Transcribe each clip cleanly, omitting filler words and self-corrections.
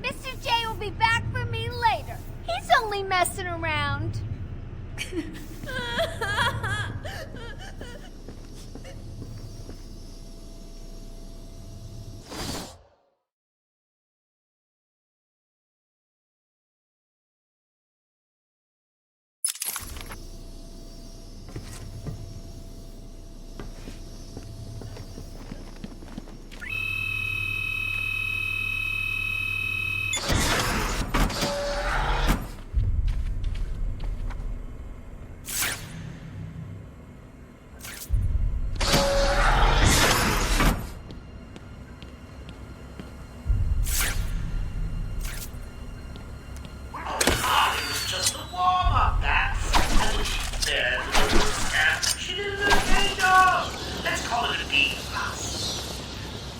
Mr. J will be back for me later. He's only messing around.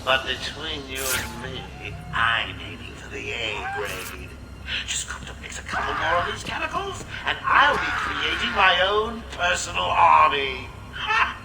But between you and me, I'm aiming for the A grade. Just cooked up mix a couple more of these chemicals, and I'll be creating my own personal army. Ha!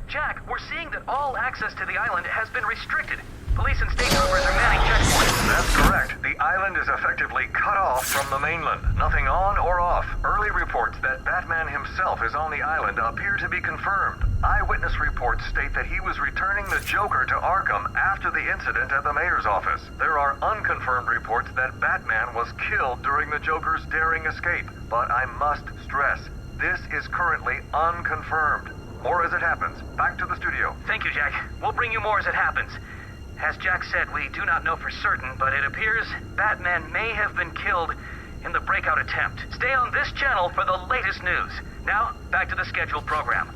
Jack, we're seeing that all access to the island has been restricted. Police and state troopers are manning checkpoints. That's correct. The island is effectively cut off from the mainland. Nothing on or off. Early reports that Batman himself is on the island appear to be confirmed. Eyewitness reports state that he was returning the Joker to Arkham after the incident at the mayor's office. There are unconfirmed reports that Batman was killed during the Joker's daring escape. But I must stress, this is currently unconfirmed. More as it happens. Back to the studio. Thank you, Jack. We'll bring you more as it happens. As Jack said, we do not know for certain, but it appears Batman may have been killed in the breakout attempt. Stay on this channel for the latest news. Now, back to the scheduled program.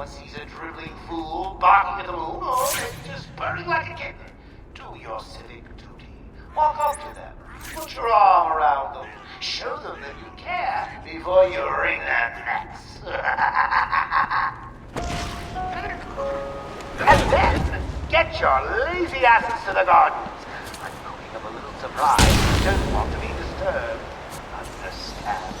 anyone sees a dribbling fool barking at the moon, or maybe just purring like a kitten, do your civic duty. Walk up to them, put your arm around them, show them that you care before you wring their necks. And then, get your lazy asses to the gardens. I'm cooking up a little surprise. Don't want to be disturbed. Understand?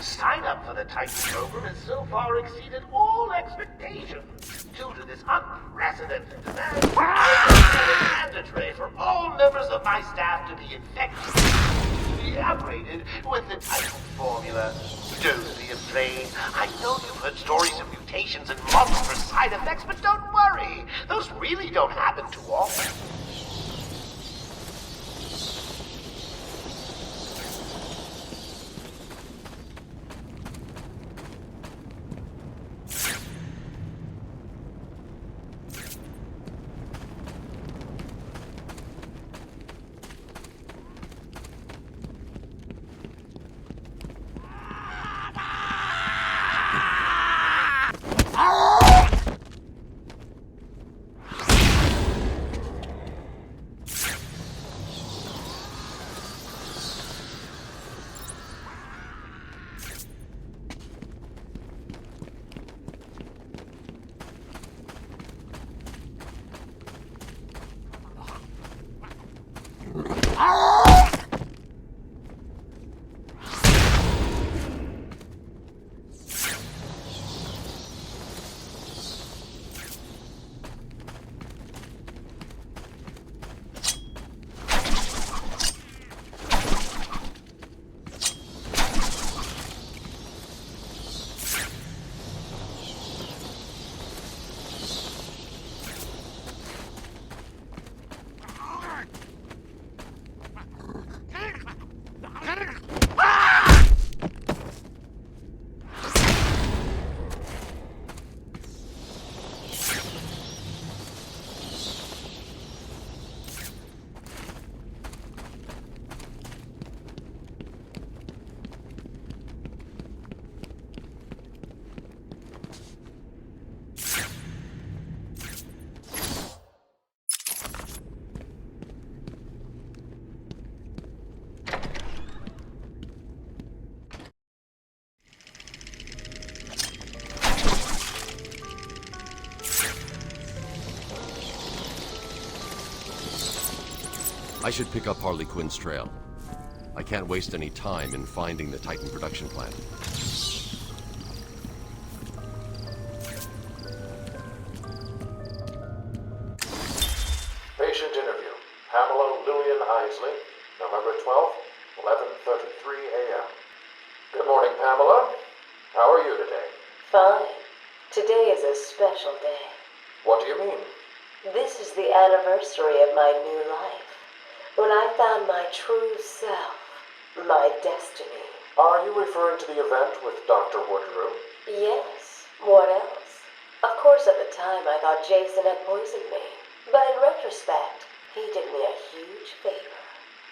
Sign-up for the Titan program has so far exceeded all expectations. Due to this unprecedented demand, it's mandatory for all members of my staff to be infected, to be upgraded with the Titan formula. Don't be afraid. I know you've heard stories of mutations and monstrous side effects, but don't worry. Those really don't happen too often. I should pick up Harley Quinn's trail. I can't waste any time in finding the Titan production plant. Patient interview. Pamela Lillian Isley, November 12th, 11:33 a.m. Good morning, Pamela. How are you today? Fine. Today is a special day. What do you mean? This is the anniversary of my new life. When I found my true self, my destiny. Are you referring to the event with Dr. Woodrow? Yes. What else? Of course, at the time I thought Jason had poisoned me. But in retrospect, he did me a huge favor.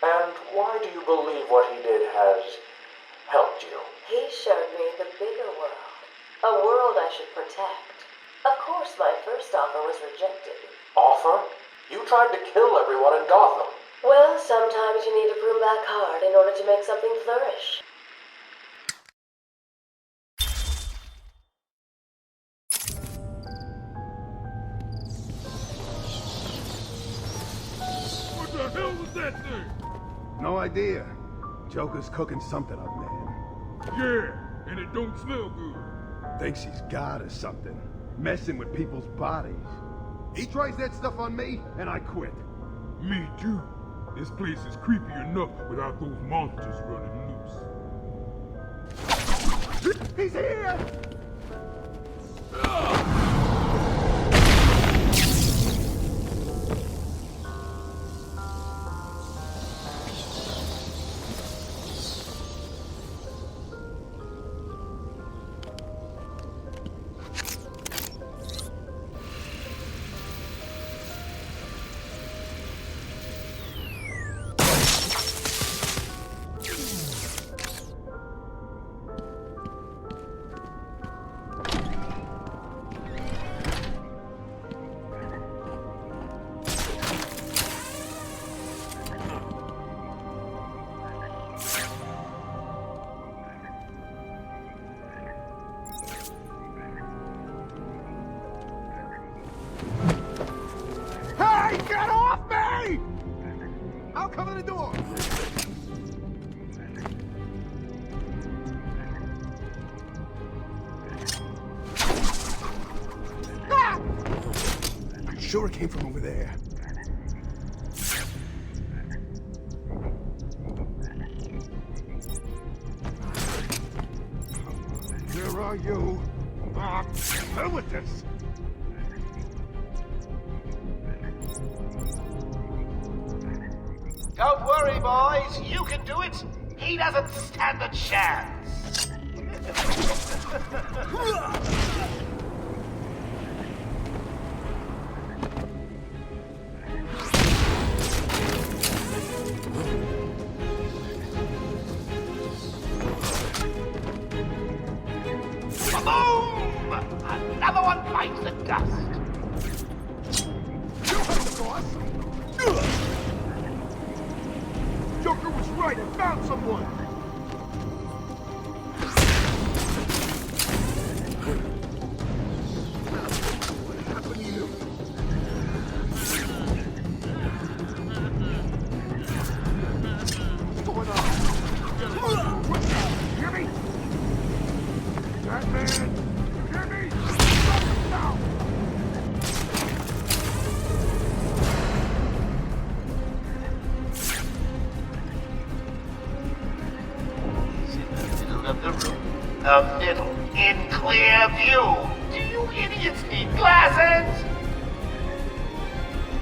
And why do you believe what he did has helped you? He showed me the bigger world. A world I should protect. Of course, my first offer was rejected. Offer? You tried to kill everyone in Gotham. Well, sometimes you need to prune back hard in order to make something flourish. What the hell was that thing? No idea. Joker's cooking something up, man. Yeah, and it don't smell good. Thinks he's God or something. Messing with people's bodies. He tries that stuff on me, and I quit. Me too. This place is creepy enough without those monsters running loose. He's here! Hey, get off me! I'll cover the door. Ah! I'm sure it came from over there. Where are you? Ah, hell with this. Don't worry, boys. You can do it. He doesn't stand a chance. Boom! Another one bites the dust. You heard the boss. Joker was right. I found someone. What happened to you? What's going on? What's that? Hear me? Batman! You hear me? Stop him now! Of the room. The middle. In clear view. Do you idiots need glasses?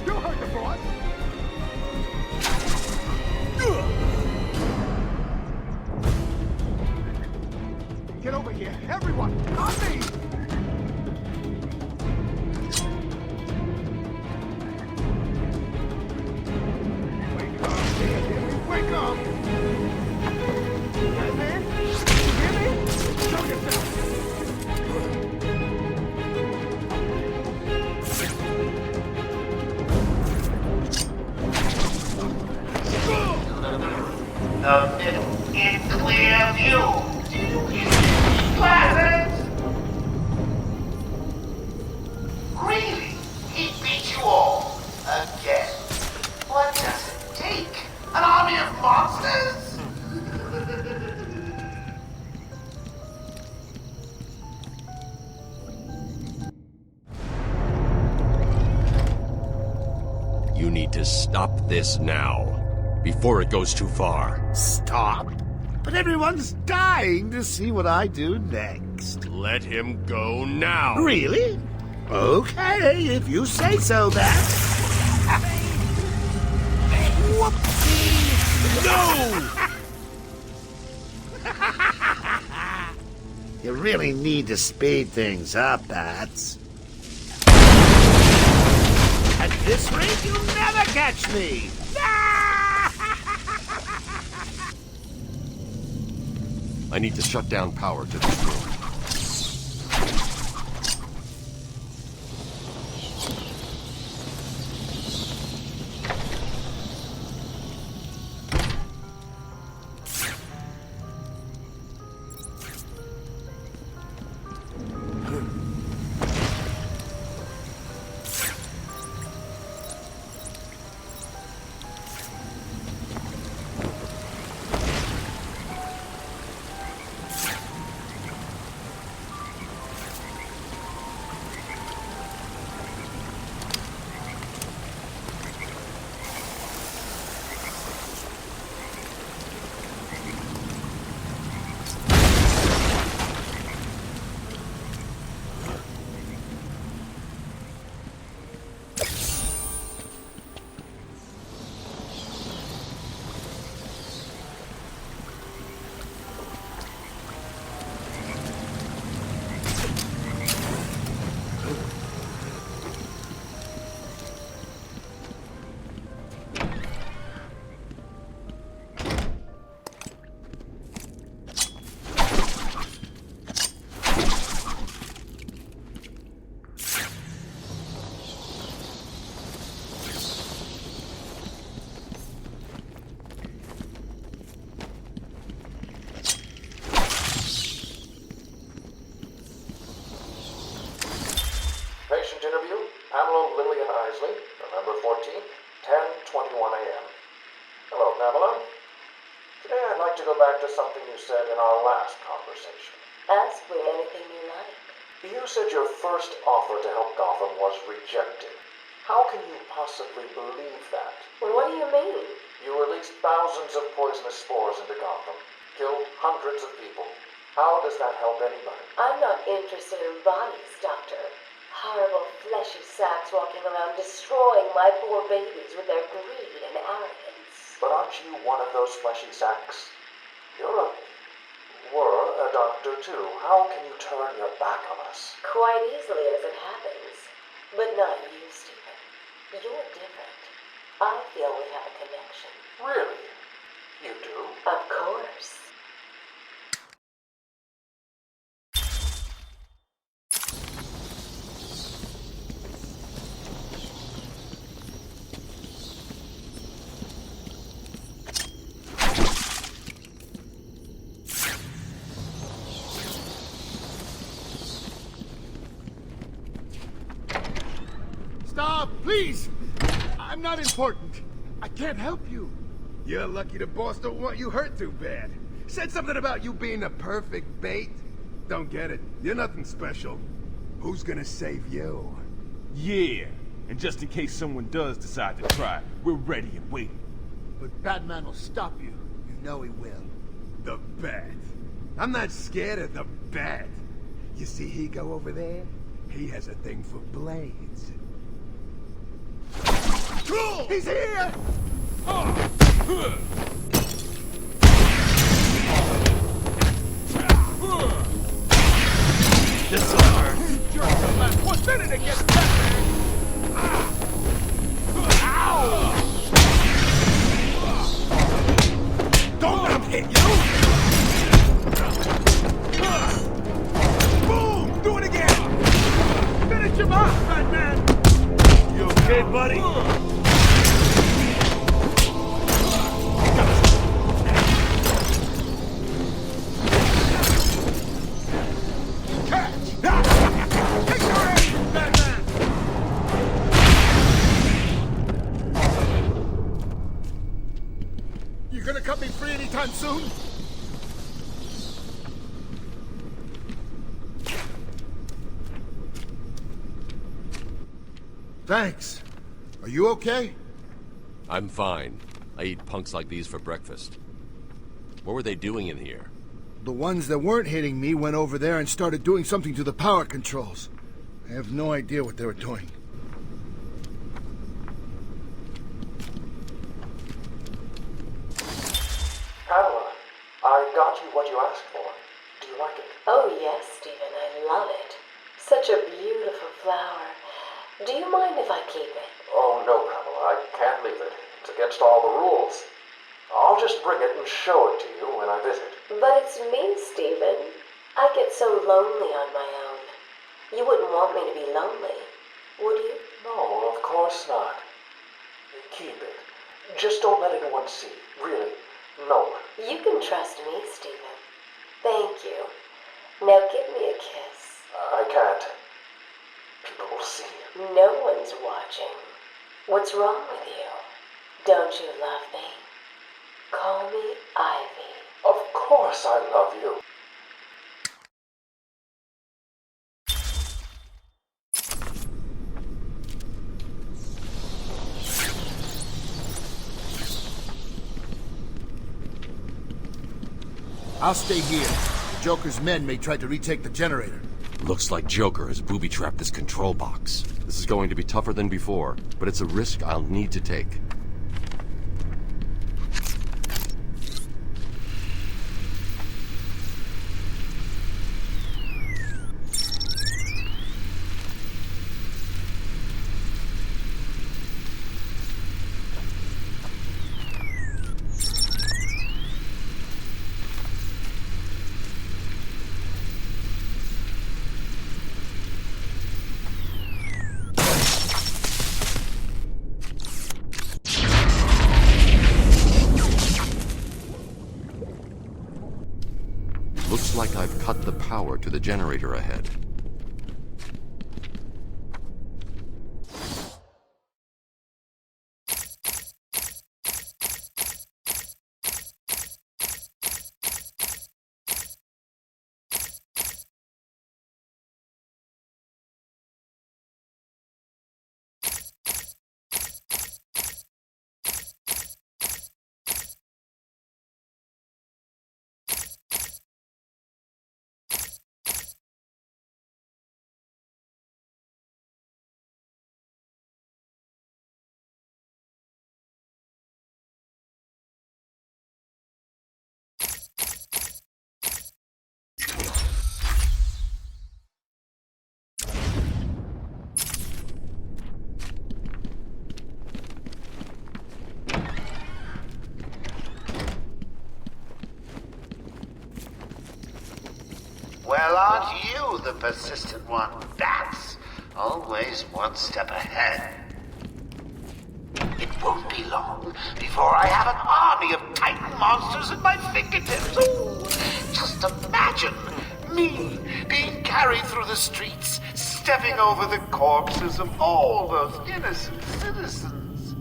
You heard the boss. Get over here, everyone! On me! Wake up, Jimmy! Wake up! Batman? You hear me? Show yourself! The middle. In clear view. Do you idiots need glasses? You need to stop this now, before it goes too far. Stop? But everyone's dying to see what I do next. Let him go now! Really? Okay, if you say so, then. Whoopsie! No! You really need to speed things up, Bats. At this rate, you'll never catch me! I need to shut down power to this room. Patient interview, Pamela Lillian Isley, November 14th, 10:21 a.m. Hello, Pamela. Today I'd like to go back to something you said in our last conversation. Ask me anything you like. You said your first offer to help Gotham was rejected. How can you possibly believe that? Well, what do you mean? You released thousands of poisonous spores into Gotham, killed hundreds of people. How does that help anybody? I'm not interested in bodies, Doctor. Horrible fleshy sacks walking around destroying my poor babies with their greed and arrogance. But aren't you one of those fleshy sacks? Were a doctor too. How can you turn your back on us? Quite easily as it happens. But not you, Stephen. You're different. I feel we have a connection. Really? You do? Of course. Stop, please! I'm not important. I can't help you. You're lucky the boss don't want you hurt too bad. Said something about you being a perfect bait. Don't get it. You're nothing special. Who's gonna save you? Yeah, and just in case someone does decide to try, we're ready and waiting. But Batman will stop you. You know he will. The Bat. I'm not scared of the Bat. You see he go over there? He has a thing for blades. Cool! He's here! This will hurt. Just the last 1 minute against Batman! Ow! Don't let him hit you! Boom! Do it again! Finish him off, Batman! You okay, buddy? You gonna cut me free anytime soon? Thanks. Are you okay? I'm fine. I eat punks like these for breakfast. What were they doing in here? The ones that weren't hitting me went over there and started doing something to the power controls. I have no idea what they were doing. Pamela, I got you what you asked for. Do you like it? Oh, yes, Stephen, I love it. Such a beautiful flower. Do you mind if I keep it? Oh, no, Pamela, I can't leave it. It's against all the rules. I'll just bring it and show it to you when I visit. But it's me, Stephen. I get so lonely on my own. You wouldn't want me to be lonely, would you? No, of course not. Keep it. Just don't let anyone see. Really. No one. You can trust me, Stephen. Thank you. Now give me a kiss. I can't. People will see. No one's watching. What's wrong with you? Don't you love me? Call me Ivy. Of course I love you. I'll stay here. The Joker's men may try to retake the generator. Looks like Joker has booby-trapped this control box. This is going to be tougher than before, but it's a risk I'll need to take. Looks like I've cut the power to the generator ahead. Well, aren't you the persistent one? That's always one step ahead. It won't be long before I have an army of Titan monsters at my fingertips. Ooh, just imagine me being carried through the streets, stepping over the corpses of all those innocent citizens.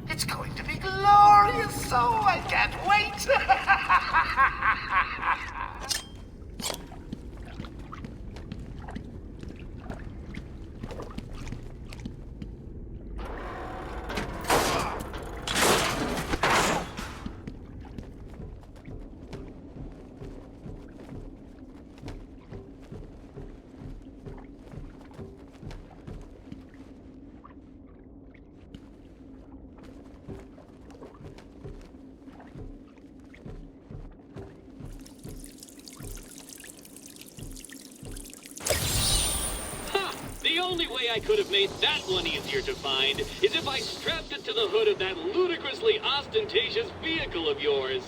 It's going to be glorious, so I can't wait. The only way I could have made that one easier to find is if I strapped it to the hood of that ludicrously ostentatious vehicle of yours.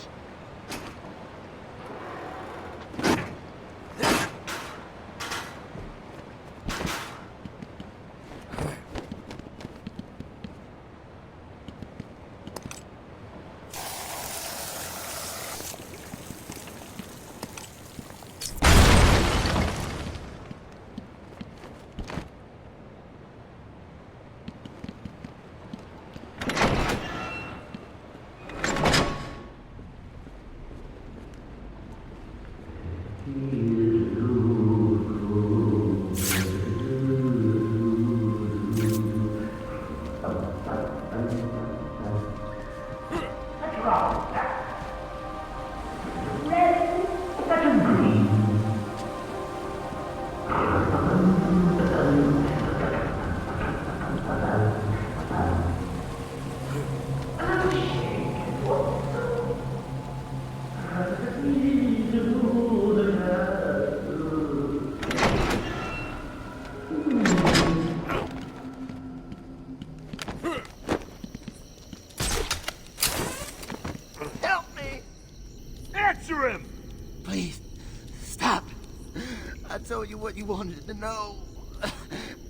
you what you wanted to know.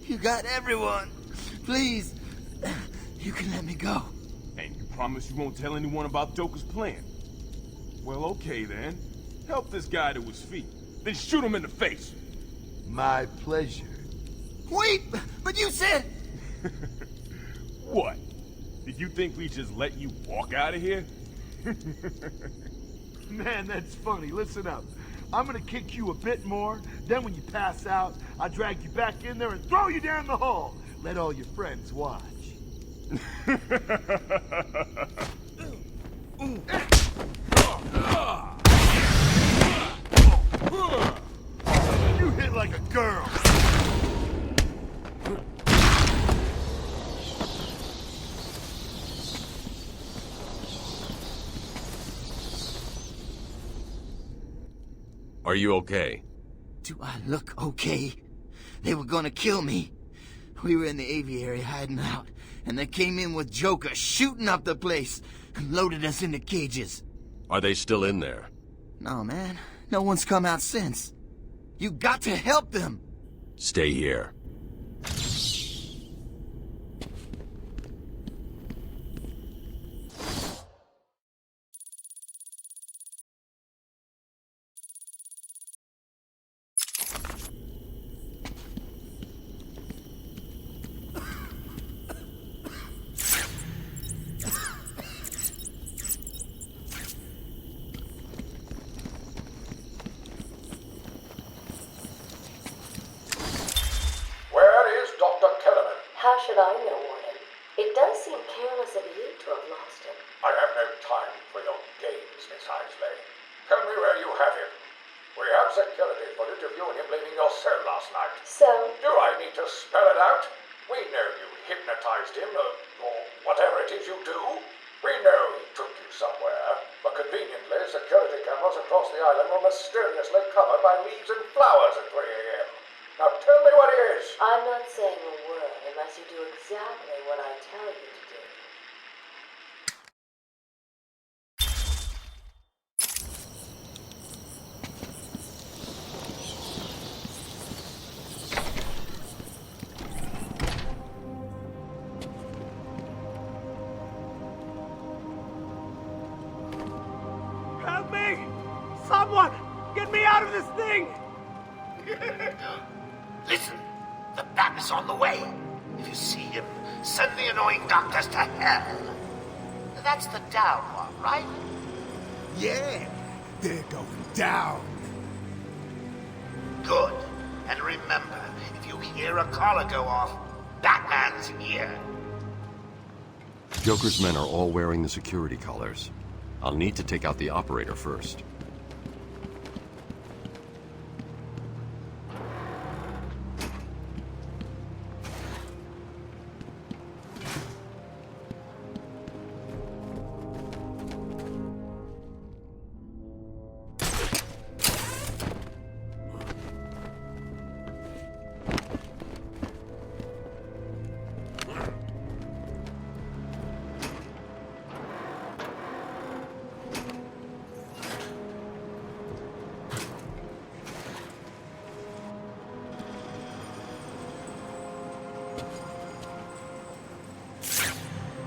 You got everyone. Please, you can let me go. And you promise you won't tell anyone about Joker's plan? Well, okay then. Help this guy to his feet. Then shoot him in the face. My pleasure. Wait, but you said... What? Did you think we just let you walk out of here? Man, that's funny. Listen up. I'm gonna kick you a bit more, then when you pass out, I'll drag you back in there and throw you down the hall. Let all your friends watch. You hit like a girl. Are you okay? Do I look okay? They were gonna kill me. We were in the aviary hiding out, and they came in with Joker shooting up the place and loaded us into cages. Are they still in there? No, man. No one's come out since. You got to help them. Stay here. How should I know, Warden? It does seem careless of you to have lost him. I have no time for your games, Miss Isley. Tell me where you have him. We have security footage of you and him leaving your cell last night. So? Do I need to spell it out? We know you hypnotized him, or whatever it is you do. We know he took you somewhere, but conveniently, security cameras across the island were mysteriously covered by leaves and flowers at 3 a.m. Now tell me what it is. I'm not saying a word unless you do exactly what I tell you to do. Help me! Someone! Get me out of this thing! Listen, the bat is on the way. If you see him, send the annoying doctors to hell. That's the down one, right? Yeah, they're going down. Good. And remember, if you hear a collar go off, Batman's here. Joker's men are all wearing the security collars. I'll need to take out the operator first.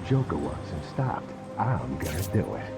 Joker wants him stopped. I'm gonna do it.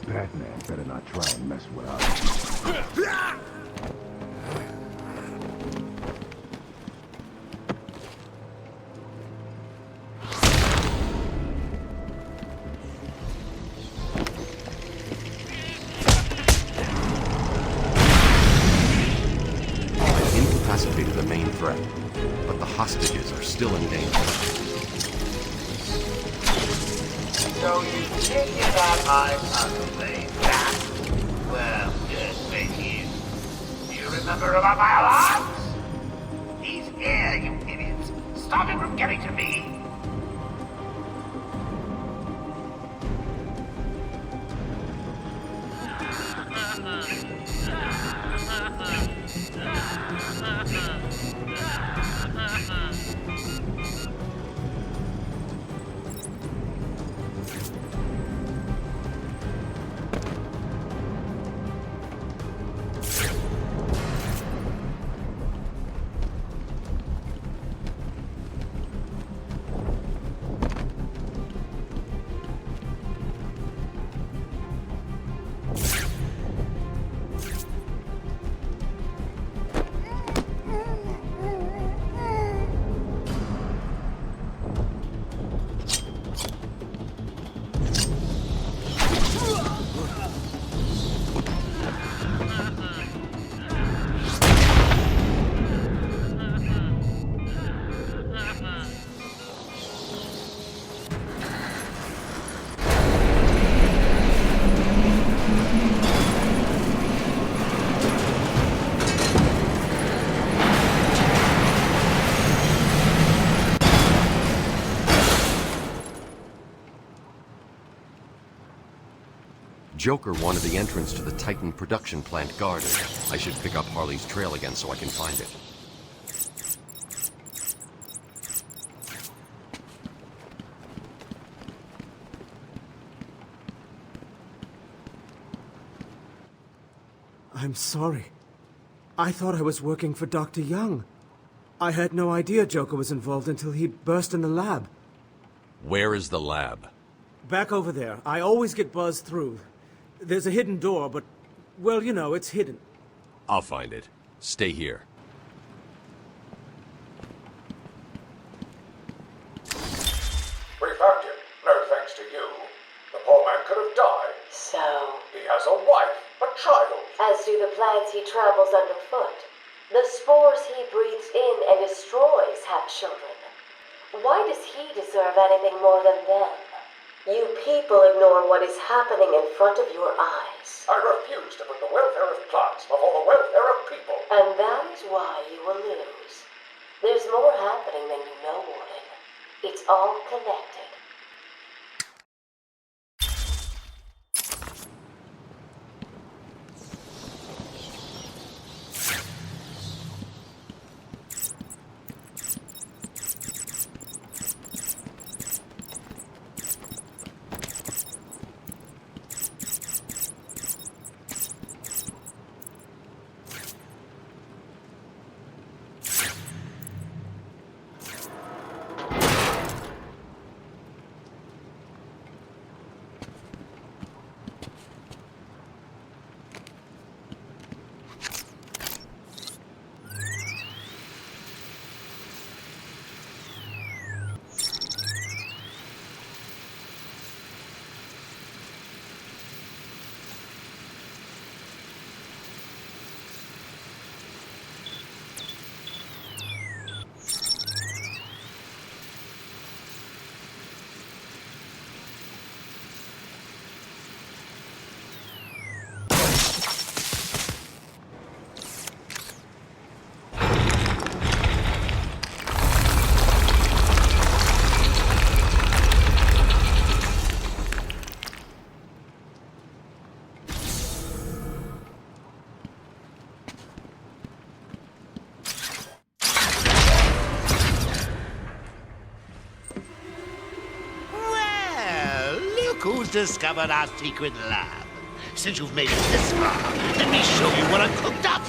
Batman better not try and mess with us. I've incapacitated the main threat. but the hostages are still in danger. So you figured out my ugly that? Well, good, thank you. Do you remember about my alarms? He's here, you idiots. Stop him from getting to me. Joker wanted the entrance to the Titan production plant guarded. I should pick up Harley's trail again so I can find it. I'm sorry. I thought I was working for Dr. Young. I had no idea Joker was involved until he burst in the lab. Where is the lab? Back over there. I always get buzzed through. There's a hidden door, but, well, you know, it's hidden. I'll find it. Stay here. We found him. No thanks to you. The poor man could have died. So, He has a wife, a child. as do the plants he trambles underfoot. The spores he breathes in and destroys have children. Why does he deserve anything more than them? You people ignore what is happening in front of your eyes. I refuse to put the welfare of plants before the welfare of people. And that is why you will lose. There's more happening than you know, Warden. It's all connected. Who's discovered our secret lab? Since you've made it this far, let me show you what I've cooked up.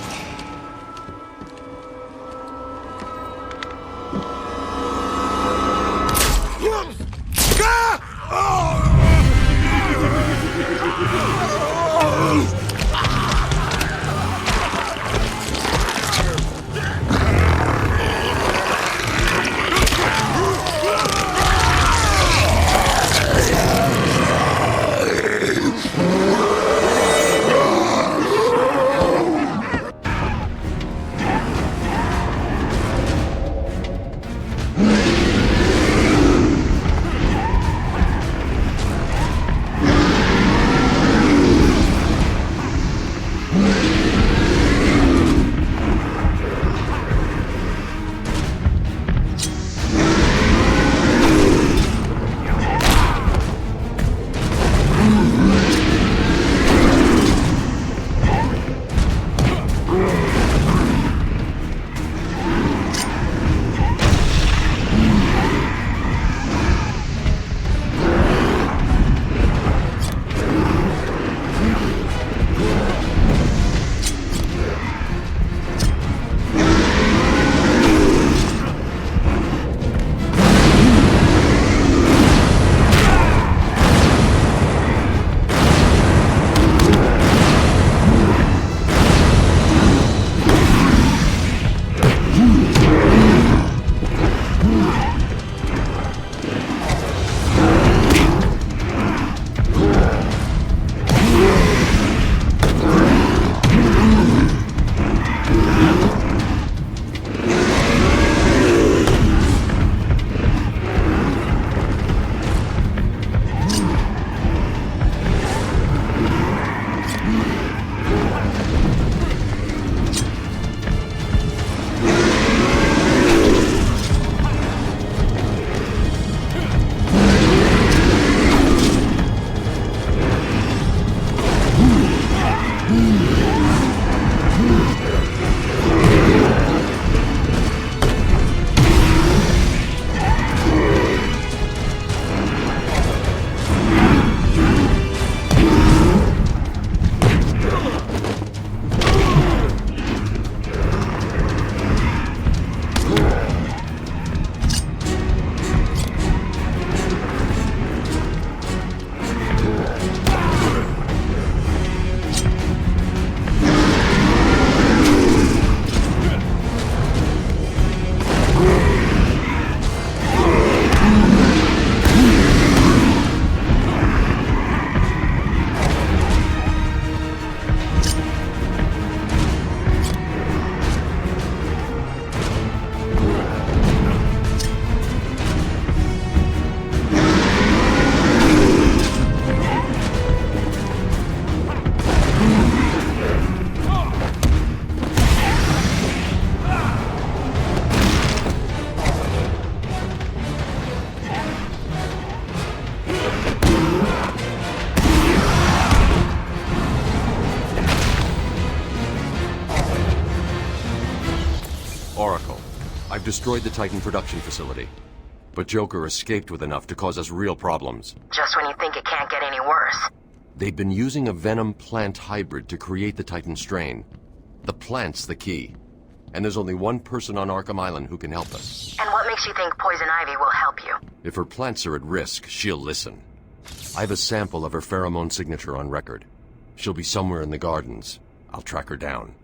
I've destroyed the Titan production facility. But Joker escaped with enough to cause us real problems. Just when you think it can't get any worse. They've been using a venom plant hybrid to create the Titan strain. The plant's the key. And there's only one person on Arkham Island who can help us. And what makes you think Poison Ivy will help you? If her plants are at risk, she'll listen. I have a sample of her pheromone signature on record. She'll be somewhere in the gardens. I'll track her down.